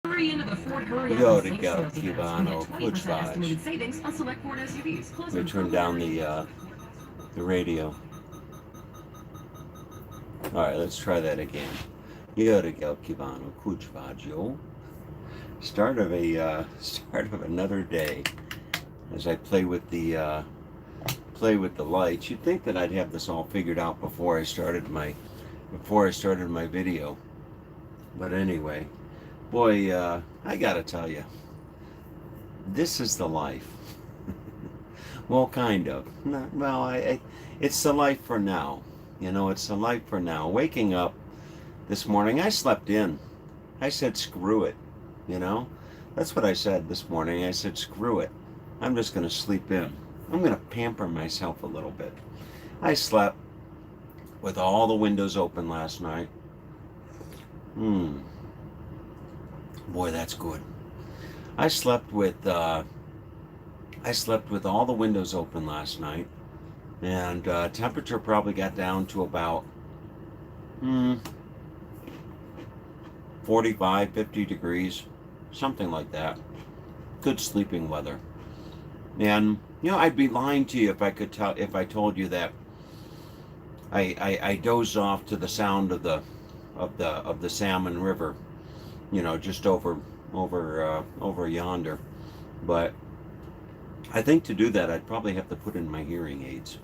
Yo to go, Cubano, Kuchvaj. Let me turn down the radio. Alright, let's try that again. Yo to go, Cubano, Kuchvaj. Start of another day as I play with the lights. You'd think that I'd have this all figured out before I started my video. But anyway, boy, I gotta tell you, this is the life. Well, kind of. It's the life for now. It's the life for now. Waking up this morning, I slept in. I said, screw it. That's what I said this morning. I said, screw it. I'm just going to sleep in. I'm going to pamper myself a little bit. I slept with all the windows open last night. Boy, that's good. I slept with all the windows open last night, and temperature probably got down to about 45, 50 degrees, something like that. Good sleeping weather. And I'd be lying to you if I told you that I dozed off to the sound of the Salmon River, just over yonder. But I think to do that, I'd probably have to put in my hearing aids.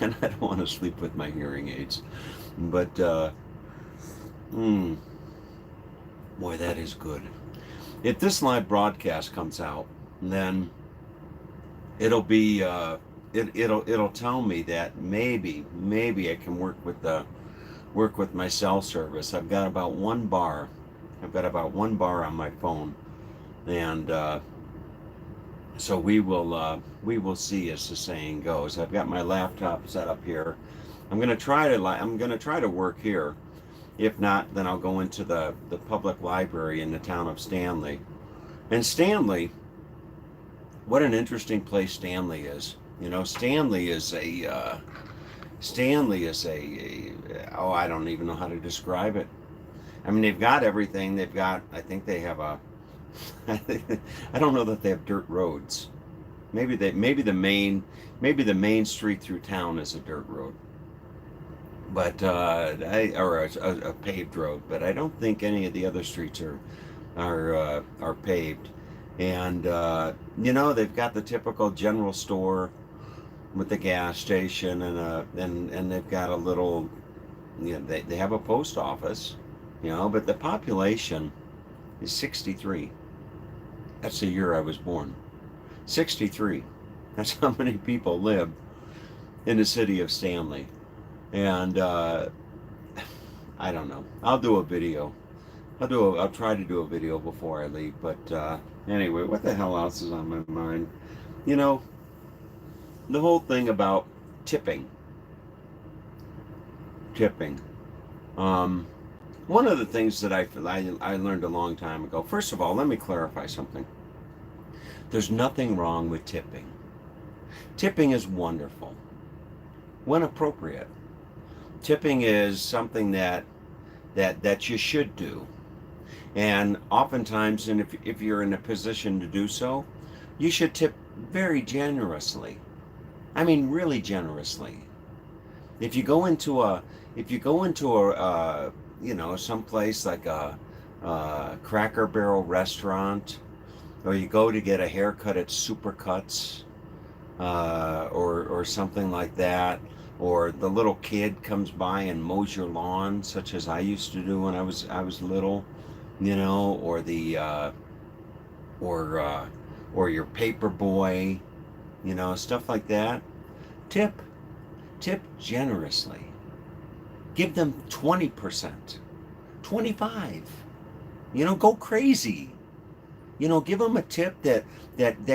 And I don't want to sleep with my hearing aids. But, boy, that is good. If this live broadcast comes out, then it'll be, it'll tell me that maybe I can work with my cell service. I've got about one bar on my phone, and so we will see, as the saying goes. I've got my laptop set up here. I'm gonna try to work here. If not, then I'll go into the public library in the town of Stanley. And Stanley, what an interesting place Stanley is. Stanley is a I don't even know how to describe it. I mean, they've got everything. I think they have I don't know that they have dirt roads. Maybe the main street through town is a dirt road. But or a paved road, but I don't think any of the other streets are paved. And they've got the typical general store with the gas station, and they've got a little, they have a post office, but the population is 63. That's the year I was born. 63. That's how many people live in the city of Stanley. And I don't know. I'll do a video. I'll try to do a video before I leave. But anyway, what the hell else is on my mind? The whole thing about tipping. One of the things that I learned a long time ago. First of all, let me clarify something. There's nothing wrong with tipping. Tipping is wonderful when appropriate. Tipping is something that you should do, and oftentimes, and if you're in a position to do so, you should tip very generously. I mean, really generously. If you go into a someplace like a Cracker Barrel restaurant, or you go to get a haircut at Supercuts, or something like that, or the little kid comes by and mows your lawn, such as I used to do when I was little, or or your paper boy, stuff like that. Tip generously. Give them 20%, 25%. Go crazy. Give them a tip that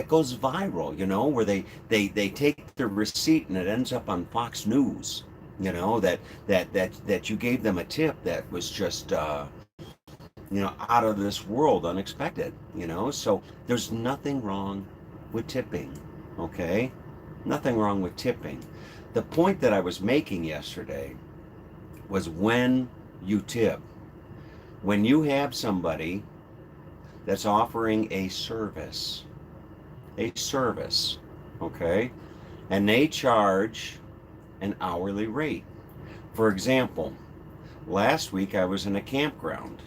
goes viral, where they take the receipt and it ends up on Fox News, that you gave them a tip that was just, out of this world, unexpected, So there's nothing wrong with tipping, okay? Nothing wrong with tipping. The point that I was making yesterday was when you tip, When you have somebody that's offering a service, okay, and they charge an hourly rate. For example, last week I was in a campground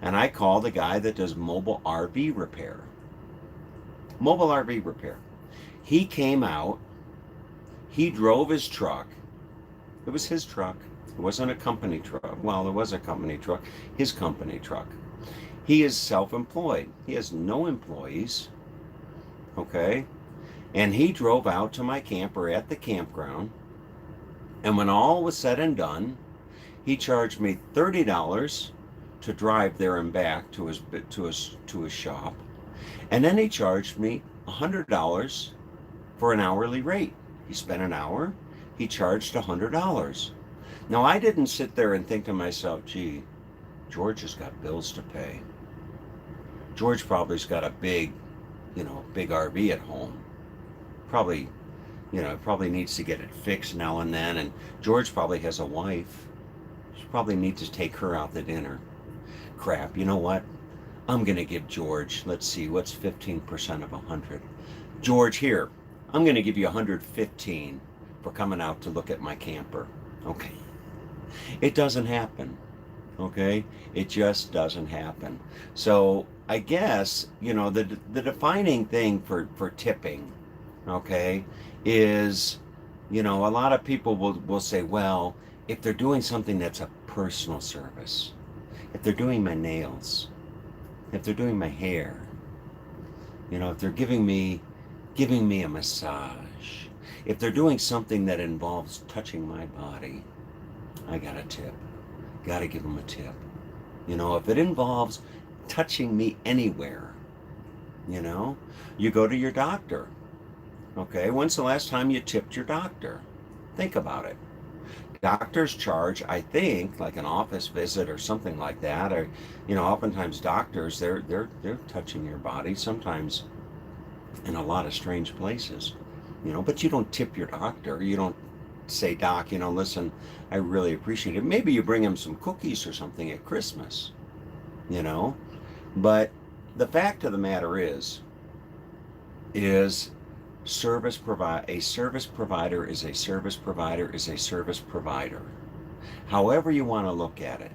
and I called the guy that does mobile RV repair. Mobile RV repair. He came out, he drove his truck. It was his truck. It wasn't a company truck. Well, it was a company truck, his company truck. He is self-employed. He has no employees, okay? And he drove out to my camper at the campground. And when all was said and done, he charged me $30 to drive there and back to his shop. And then he charged me $100 for an hourly rate. He spent an hour, he charged $100. Now I didn't sit there and think to myself, gee, George has got bills to pay. George probably's got a big RV at home. Probably needs to get it fixed now and then. And George probably has a wife. She probably needs to take her out to dinner. Crap, you know what? I'm going to give George, let's see, what's 15% of 100? George, here, I'm going to give you 115 for coming out to look at my camper. Okay. It doesn't happen. Okay? It just doesn't happen. So I guess, the defining thing for tipping, okay, is, a lot of people will say, well, if they're doing something that's a personal service, if they're doing my nails, if they're doing my hair, if they're giving me a massage, if they're doing something that involves touching my body, I got a tip. Got to give them a tip. If it involves touching me anywhere, you go to your doctor. Okay, when's the last time you tipped your doctor? Think about it. Doctors charge, I think, like an office visit or something like that, or oftentimes doctors they're touching your body, sometimes in a lot of strange places, but you don't tip your doctor. You don't say, Doc, listen, I really appreciate it. Maybe you bring him some cookies or something at Christmas, but the fact of the matter is a service provider is a service provider is a service provider. However you want to look at it.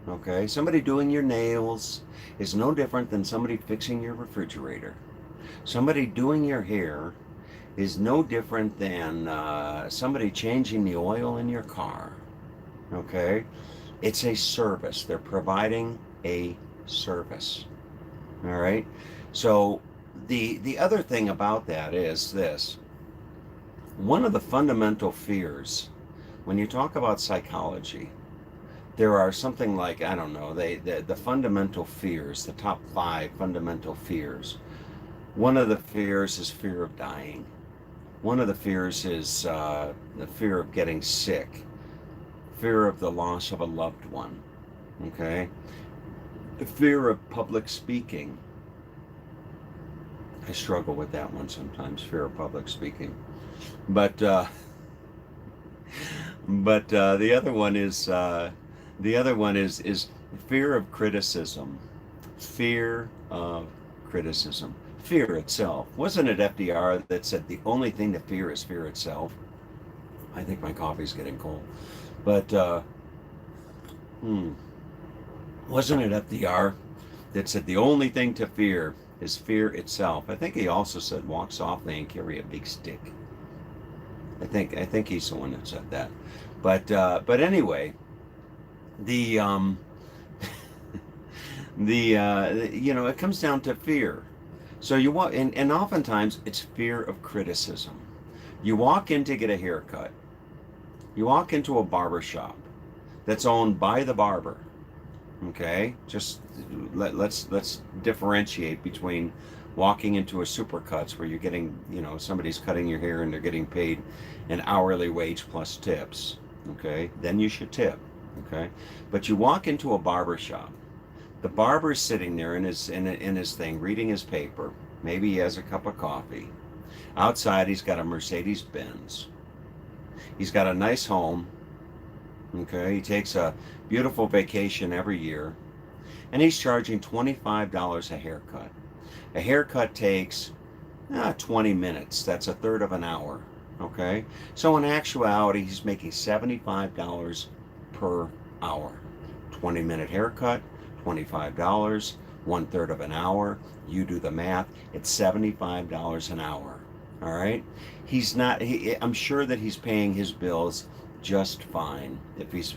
Okay? Somebody doing your nails is no different than somebody fixing your refrigerator. Somebody doing your hair is no different than somebody changing the oil in your car. Okay? It's a service. They're providing a service. All right? So the other thing about that is this. One of the fundamental fears, when you talk about psychology, there are something like, I don't know, the fundamental fears, the top 5 fundamental fears. One of the fears is fear of dying. One of the fears is the fear of getting sick, fear of the loss of a loved one, okay? The fear of public speaking. I struggle with that one sometimes, fear of public speaking. But the other one is fear of criticism. Fear of criticism. Fear itself. Wasn't it FDR that said the only thing to fear is fear itself? I think my coffee's getting cold. But wasn't it FDR that said the only thing to fear is fear itself? I think he also said walk softly and carry a big stick. I think he's the one that said that. But anyway, it comes down to fear. So you walk, and oftentimes it's fear of criticism. You walk in to get a haircut. You walk into a barber shop that's owned by the barber. Okay, just let's differentiate between walking into a Supercuts where you're getting, somebody's cutting your hair and they're getting paid an hourly wage plus tips. Okay, then you should tip. Okay, but you walk into a barber shop. The barber's sitting there in his thing, reading his paper. Maybe he has a cup of coffee. Outside, he's got a Mercedes Benz. He's got a nice home. Okay, he takes a beautiful vacation every year. and he's charging $25 a haircut. A haircut takes 20 minutes. That's a third of an hour. Okay? So in actuality, he's making $75 per hour. 20-minute haircut, $25, one third of an hour. You do the math. It's $75 an hour. All right? He's not. I'm sure that he's paying his bills just fine if he's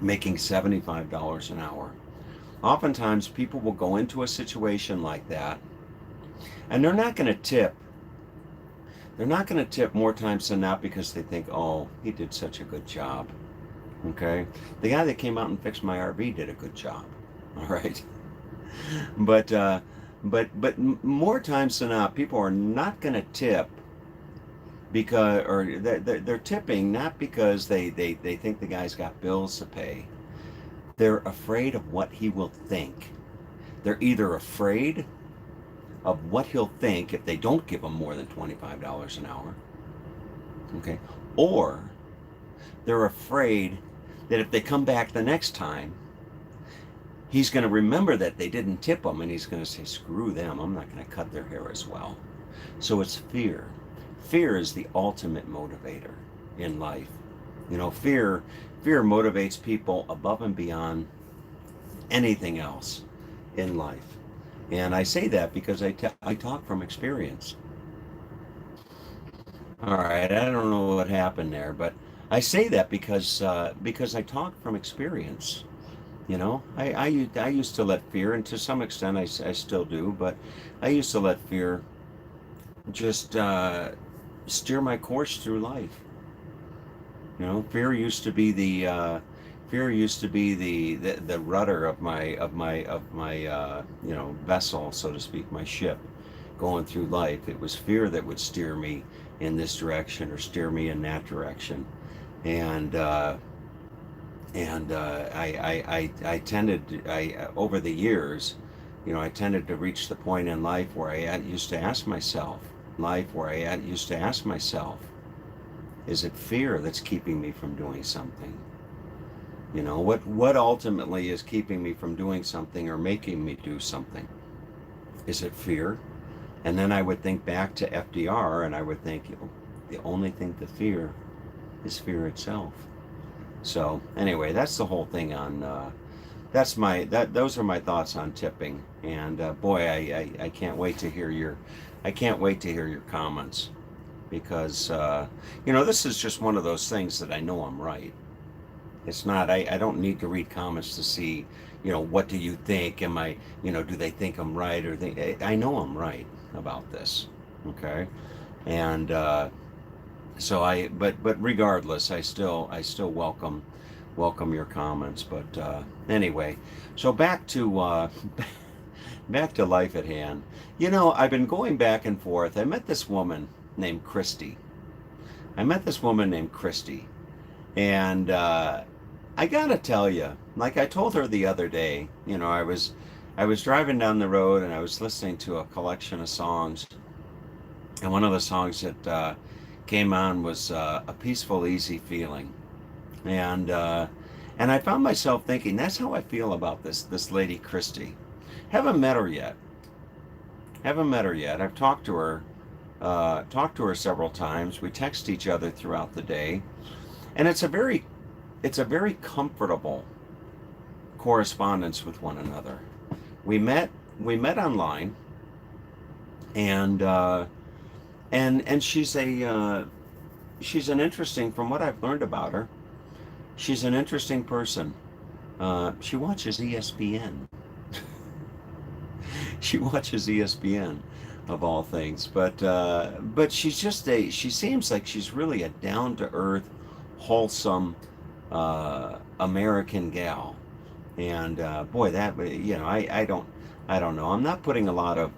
making $75 an hour. Oftentimes, people will go into a situation like that, and they're not going to tip. They're not going to tip more times than not because they think, oh, he did such a good job. Okay? The guy that came out and fixed my RV did a good job. All right? But more times than not, people are not going to tip because, or they're tipping not because they think the guy's got bills to pay. They're afraid of what he will think. They're either afraid of what he'll think if they don't give him more than $25 an hour, okay, or they're afraid that if they come back the next time, he's going to remember that they didn't tip him, and he's going to say, screw them, I'm not going to cut their hair as well. So it's fear. Fear is the ultimate motivator in life. You know, fear motivates people above and beyond anything else in life. And I say that because I talk from experience. All right, I don't know what happened there, but I say that because I talk from experience. You know, I used to let fear, and to some extent I still do, but I used to let fear just steer my course through life. You know, fear used to be the rudder of my you know, vessel, so to speak, my ship going through life. It was fear that would steer me in this direction or steer me in that direction. And I tended, over the years, you know, I tended to reach the point in life where I used to ask myself, is it fear that's keeping me from doing something? You know, what ultimately is keeping me from doing something or making me do something? Is it fear? And then I would think back to FDR, and I would think, you know, the only thing to fear is fear itself. So anyway, that's the whole thing on those are my thoughts on tipping. And boy, I can't wait to hear your comments, because you know, this is just one of those things that I know I'm right. It's not, I don't need to read comments to see, you know, what do you think? Am I, you know, do they think I'm right? Or I know I'm right about this. Okay. And so but regardless, I still welcome your comments. But anyway, so back to life at hand. You know, I've been going back and forth. I met this woman named Christy. And I gotta tell you, like I told her the other day, you know, I was driving down the road and I was listening to a collection of songs, and one of the songs that came on was "A Peaceful, Easy Feeling," and I found myself thinking, that's how I feel about this lady Christy. Haven't met her yet. I've talked to her several times. We text each other throughout the day, and it's a very comfortable correspondence with one another. We met online, and she's an interesting, from what I've learned about her, she's an interesting person. She watches ESPN. She watches ESPN, of all things, but she's she seems like she's really a down-to-earth, wholesome American gal. And boy, that, you know, I don't know. I'm not putting a lot of,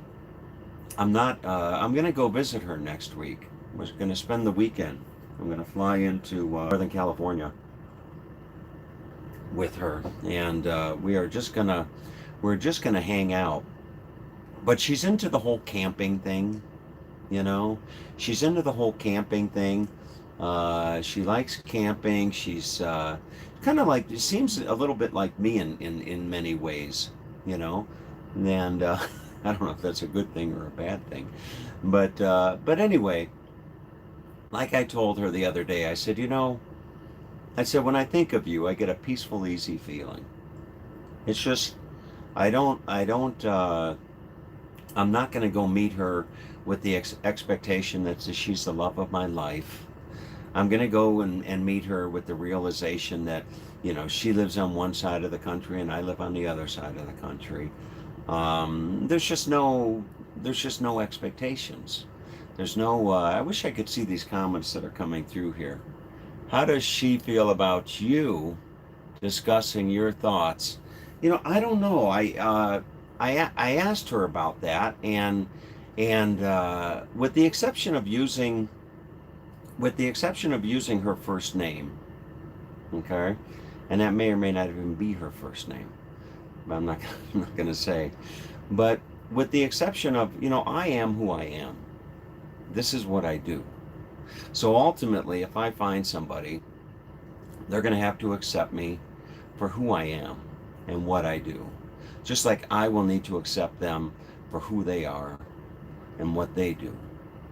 I'm gonna go visit her next week. We're gonna spend the weekend. I'm gonna fly into Northern California with her, and we're just gonna hang out. But she's into the whole camping thing, you know. She's into the whole camping thing. She likes camping. She's kind of like, it seems a little bit like me in many ways, you know. And I don't know if that's a good thing or a bad thing, but anyway, like I told her the other day, I said, you know, I said, when I think of you, I get a peaceful, easy feeling. It's just, I'm not going to go meet her with the expectation that she's the love of my life. I'm going to go and meet her with the realization that, you know, she lives on one side of the country and I live on the other side of the country. There's just no expectations. There's no, I wish I could see these comments that are coming through here. How does she feel about you discussing your thoughts? You know, I don't know. I asked her about that, and with the exception of using her first name, okay, and that may or may not even be her first name, but I'm not I'm not going to say, but with the exception of, you know, I am who I am. This is what I do. So ultimately, if I find somebody, they're going to have to accept me for who I am and what I do. Just like I will need to accept them for who they are and what they do.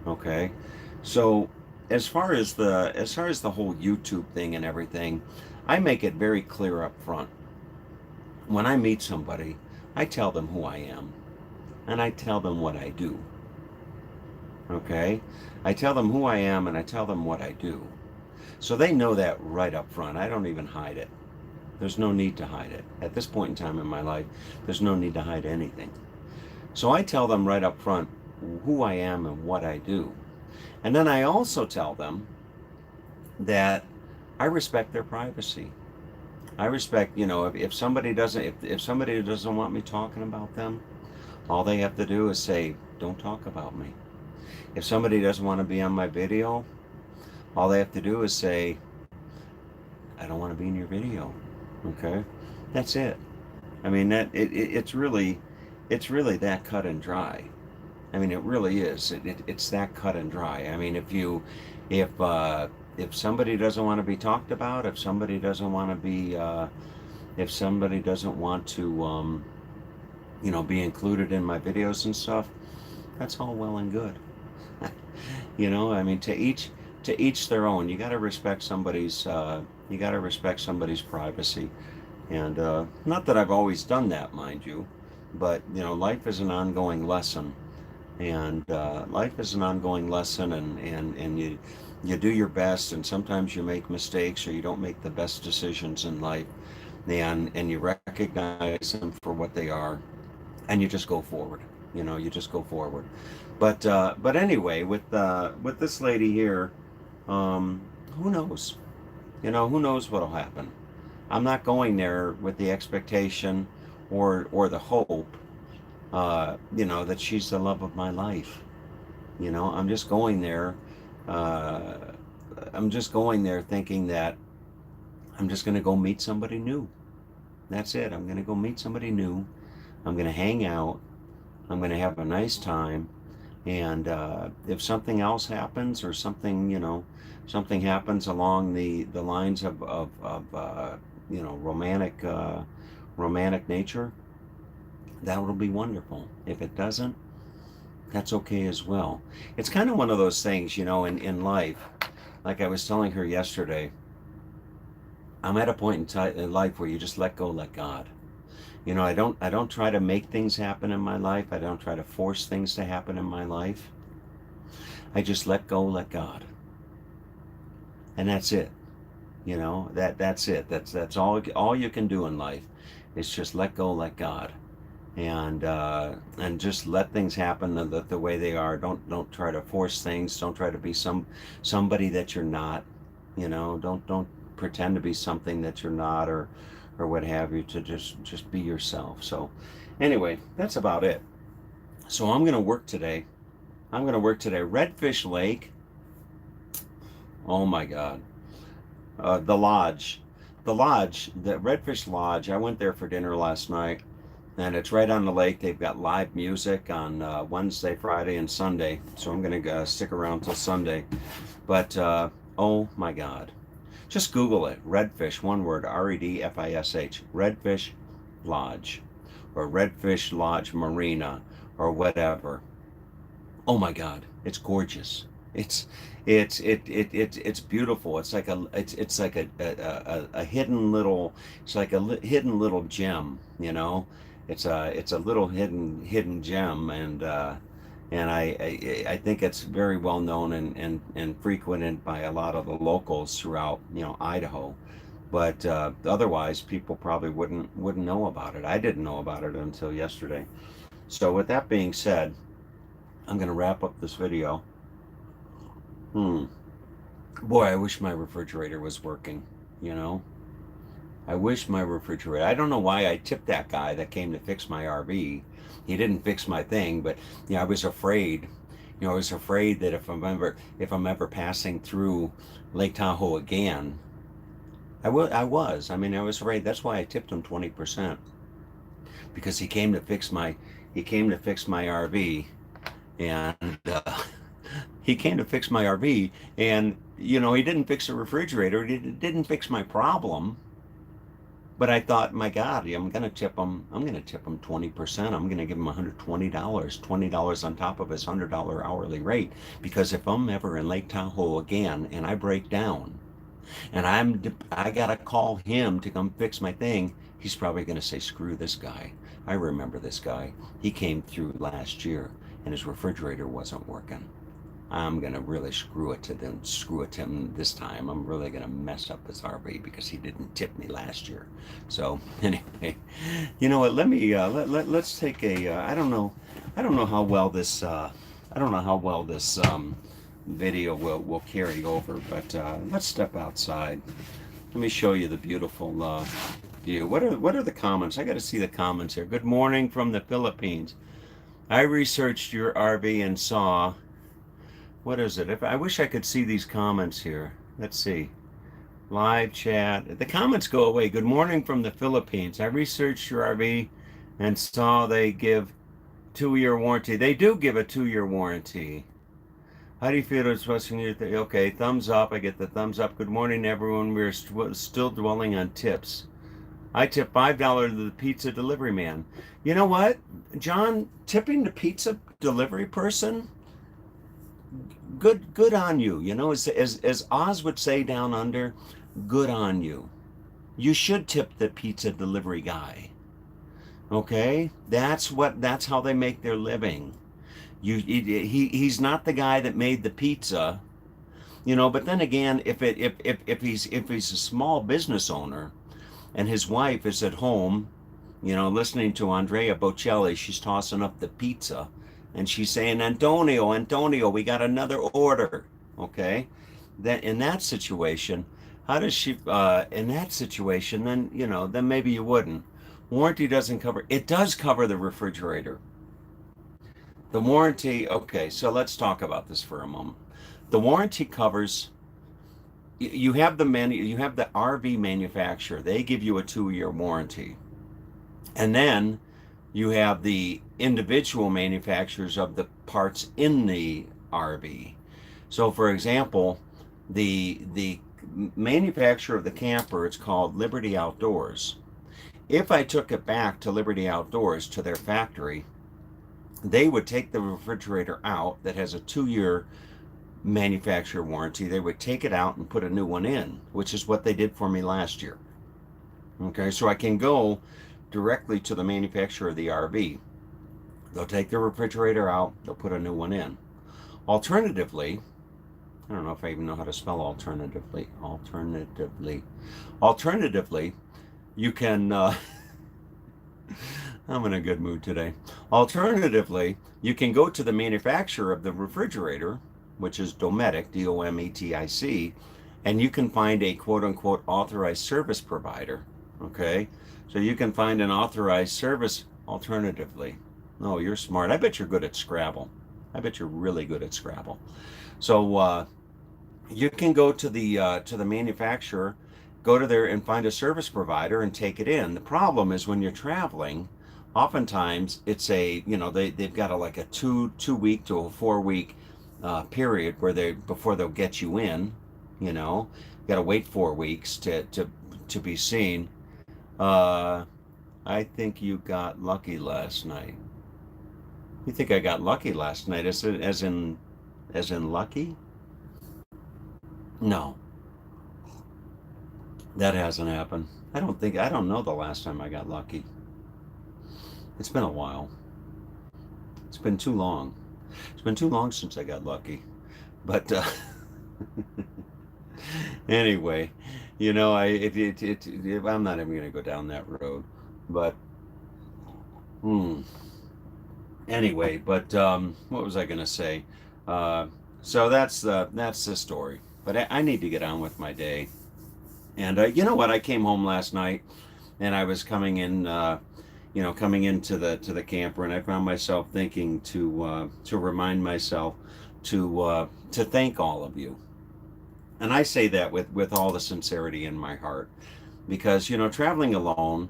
Okay? So as far as the whole YouTube thing and everything, I make it very clear up front. When I meet somebody, I tell them who I am and I tell them what I do. Okay? I tell them who I am and I tell them what I do. So they know that right up front. I don't even hide it. There's no need to hide it. At this point in time in my life, there's no need to hide anything. So I tell them right up front who I am and what I do. And then I also tell them that I respect their privacy. I respect, you know, if somebody doesn't, if somebody doesn't want me talking about them, all they have to do is say, don't talk about me. If somebody doesn't want to be on my video, all they have to do is say, I don't want to be in your video. Okay? That's it. I mean, it's really that cut and dry. I mean, it really is. It's that cut and dry. I mean, if somebody doesn't want to be talked about, if somebody doesn't want to be, if somebody doesn't want to, you know, be included in my videos and stuff, that's all well and good. You know, I mean, to each their own. You got to respect somebody's privacy, and not that I've always done that, mind you, but you know, life is an ongoing lesson, and and you do your best, and sometimes you make mistakes or you don't make the best decisions in life, and you recognize them for what they are, and you just go forward. You know, you just go forward. But anyway, with this lady here, who knows? You know, who knows what'll happen? I'm not going there with the expectation or the hope, you know, that she's the love of my life. You know, I'm just going there. I'm just going there thinking that I'm just going to go meet somebody new. That's it. I'm going to go meet somebody new. I'm going to hang out. I'm going to have a nice time. And if something else happens, or something, you know, something happens along the lines of you know, romantic nature, that will be wonderful. If it doesn't, that's okay as well. It's kind of one of those things, you know, in life. Like I was telling her yesterday, I'm at a point in life where you just let go, let God. You know, I don't try to make things happen in my life. I don't try to force things to happen in my life. I just let go, let God. And that's it. You know, that's it. That's all you can do in life is just let go, let God. And just let things happen the way they are. Don't try to force things. Don't try to be somebody that you're not. You know, don't pretend to be something that you're not, or what have you. To just be yourself. So anyway, that's about it. So I'm gonna work today. Redfish Lake. Oh my God. The lodge, the Redfish Lodge. I went there for dinner last night, and it's right on the lake. They've got live music on Wednesday, Friday, and Sunday. So I'm gonna stick around till Sunday. But oh my God, Just Google it. Redfish, one word, Redfish, Redfish Lodge, or Redfish Lodge Marina, or whatever. Oh my God, it's gorgeous. It's it's beautiful. It's like a hidden little, it's like a hidden little gem, you know. It's a little hidden gem, and I think it's very well known and frequented by a lot of the locals throughout, you know, Idaho. But otherwise, people probably wouldn't know about it. I didn't know about it until yesterday. So with that being said, I'm going to wrap up this video. Boy, I wish my refrigerator was working, you know? I wish my refrigerator. I don't know why I tipped that guy that came to fix my RV. He didn't fix my thing, but you know, I was afraid. You know, I was afraid that if I'm ever passing through Lake Tahoe again, I was. I mean, I was afraid. That's why I tipped him 20%, because he came to fix my RV, and he came to fix my RV, and you know, he didn't fix the refrigerator. He didn't fix my problem. But I thought, my God, I'm going to tip him. I'm going to tip him 20%. I'm going to give him $120, $20 on top of his $100 hourly rate. Because if I'm ever in Lake Tahoe again and I break down, and I got to call him to come fix my thing, he's probably going to say, screw this guy. I remember this guy. He came through last year and his refrigerator wasn't working. I'm gonna really screw it to him this time. I'm really gonna mess up his RV because he didn't tip me last year. So anyway, you know what? Let me let's take a. I don't know how well this video will carry over, but let's step outside. Let me show you the beautiful view. What are the comments? I got to see the comments here. Good morning from the Philippines. I researched your RV and saw. What is it? I wish I could see these comments here. Let's see. Live chat. The comments go away. Good morning from the Philippines. I researched your RV and saw they give 2-year warranty. They do give a 2-year warranty. How do you feel it's supposed to? Okay, thumbs up. I get the thumbs up. Good morning, everyone. We're still dwelling on tips. I tip $5 to the pizza delivery man. You know what, John? Tipping the pizza delivery person? Good on you. You know, as Oz would say down under, good on you. You should tip the pizza delivery guy. Okay? That's how they make their living. He's not the guy that made the pizza, you know, but then again, if he's a small business owner and his wife is at home, you know, listening to Andrea Bocelli, she's tossing up the pizza. And she's saying, Antonio, we got another order. Okay, that in that situation, how does she? In that situation, then you know, then maybe you wouldn't. Warranty doesn't cover. It does cover the refrigerator. The warranty. Okay, so let's talk about this for a moment. The warranty covers. You have the RV manufacturer. They give you a 2-year warranty, and then you have the individual manufacturers of the parts in the RV. So for example, the manufacturer of the camper, it's called Liberty Outdoors. If I took it back to Liberty Outdoors, to their factory, they would take the refrigerator out that has a 2-year manufacturer warranty. They would take it out and put a new one in, which is what they did for me last year. Okay, so I can go directly to the manufacturer of the RV. They'll take the refrigerator out, they'll put a new one in. Alternatively, I don't know if I even know how to spell alternatively. Alternatively, you can, I'm in a good mood today. Alternatively, you can go to the manufacturer of the refrigerator, which is Dometic, D-O-M-E-T-I-C, and you can find a quote-unquote authorized service provider, okay? So you can find an authorized service alternatively. Oh, you're smart. I bet you're good at Scrabble. I bet you're really good at Scrabble. So you can go to the manufacturer, go to there and find a service provider and take it in. The problem is when you're traveling, oftentimes it's a, you know, they've got like a two week to a 4 week period where before they'll get you in. You know, got to wait 4 weeks to be seen. Uh, I think you got lucky last night. You think I got lucky last night? As in lucky? No, that hasn't happened. I don't know the last time I got lucky. It's been a while. It's been too long. It's been too long since I got lucky. But anyway, I'm not even going to go down that road. But hmm, anyway, but what was I going to say? Uh, so that's the story. But I need to get on with my day. And you know what? I came home last night, and I was coming in, coming into the camper, and I found myself thinking to remind myself to thank all of you. And I say that with all the sincerity in my heart, because traveling alone,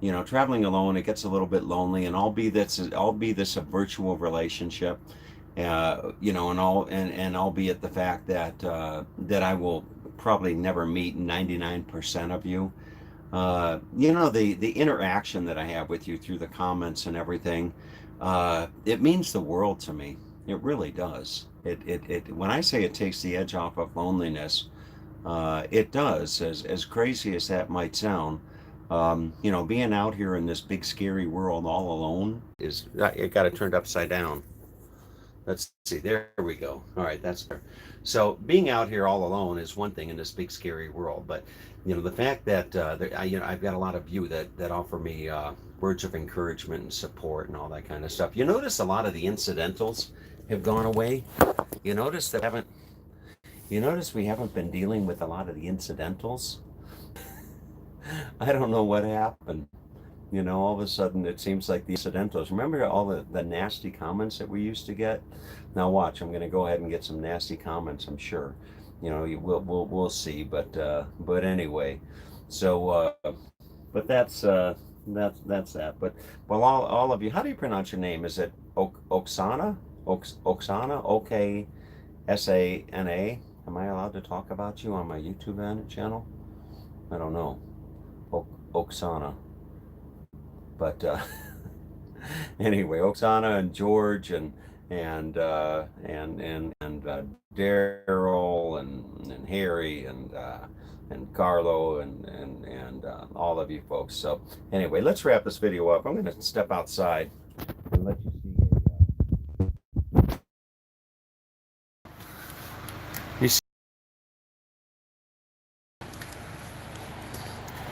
it gets a little bit lonely, and I'll be this a virtual relationship, and albeit the fact that I will probably never meet 99% of you. The interaction that I have with you through the comments and everything, it means the world to me. It really does. When I say it takes the edge off of loneliness, it does. As crazy as that might sound, being out here in this big scary world all alone it got it turned upside down. Let's see. There we go. All right, that's there. So being out here all alone is one thing in this big scary world, but the fact that I've got a lot of you that offer me words of encouragement and support and all that kind of stuff. You notice a lot of the incidentals have gone away. You notice that haven't. You notice we haven't been dealing with a lot of the incidentals. I don't know what happened. All of a sudden it seems like the incidentals. Remember all the nasty comments that we used to get? Now watch, I'm going to go ahead and get some nasty comments, I'm sure. We'll see, but anyway. So but that's that. But well, all of you, how do you pronounce your name? Is it Oksana? Oksana? Oksana? Am I allowed to talk about you on my YouTube channel? I don't know. Oksana. But anyway, Oksana and George and Daryl and Harry and Carlo and all of you folks. So anyway, let's wrap this video up. I'm going to step outside and let you see. You see,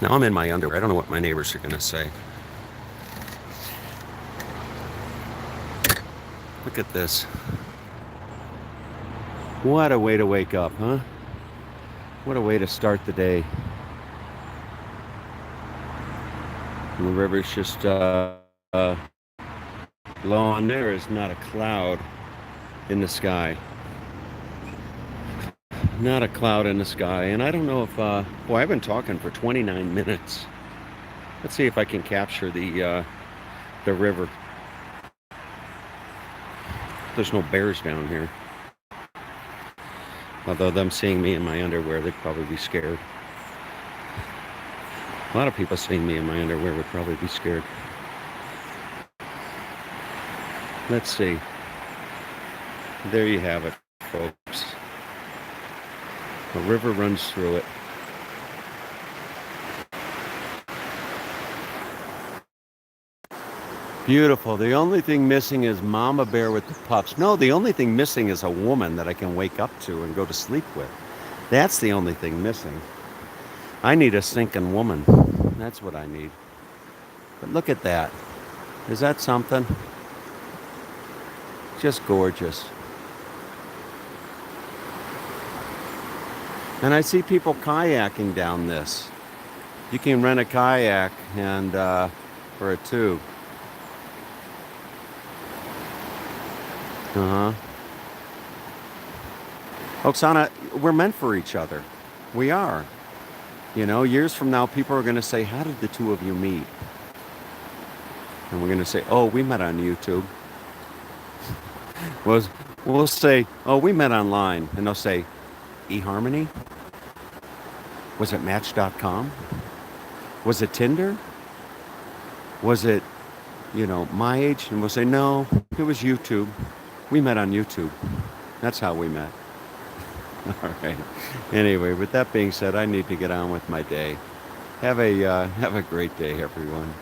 now I'm in my underwear. I don't know what my neighbors are going to say. Look at this. What a way to wake up, huh? What a way to start the day. And the river's just low on. There is not a cloud in the sky. Not a cloud in the sky. And I don't know if, I've been talking for 29 minutes. Let's see if I can capture the river. There's no bears down here. Although them seeing me in my underwear, they'd probably be scared. A lot of people seeing me in my underwear would probably be scared. Let's see. There you have it, folks. A river runs through it. Beautiful. The only thing missing is Mama Bear with the pups. No, the only thing missing is a woman that I can wake up to and go to sleep with. That's the only thing missing. I need a stinking woman. That's what I need. But look at that. Is that something? Just gorgeous. And I see people kayaking down this. You can rent a kayak and for a tube. Oksana, we're meant for each other. We are. Years from now, people are going to say, how did the two of you meet? And we're going to say, oh, we met on YouTube. We'll say, oh, we met online. And they'll say, eHarmony? Was it Match.com? Was it Tinder? Was it, my age? And we'll say, no, it was YouTube. We met on YouTube. That's how we met. All right. Anyway, with that being said, I need to get on with my day. Have a great day, everyone.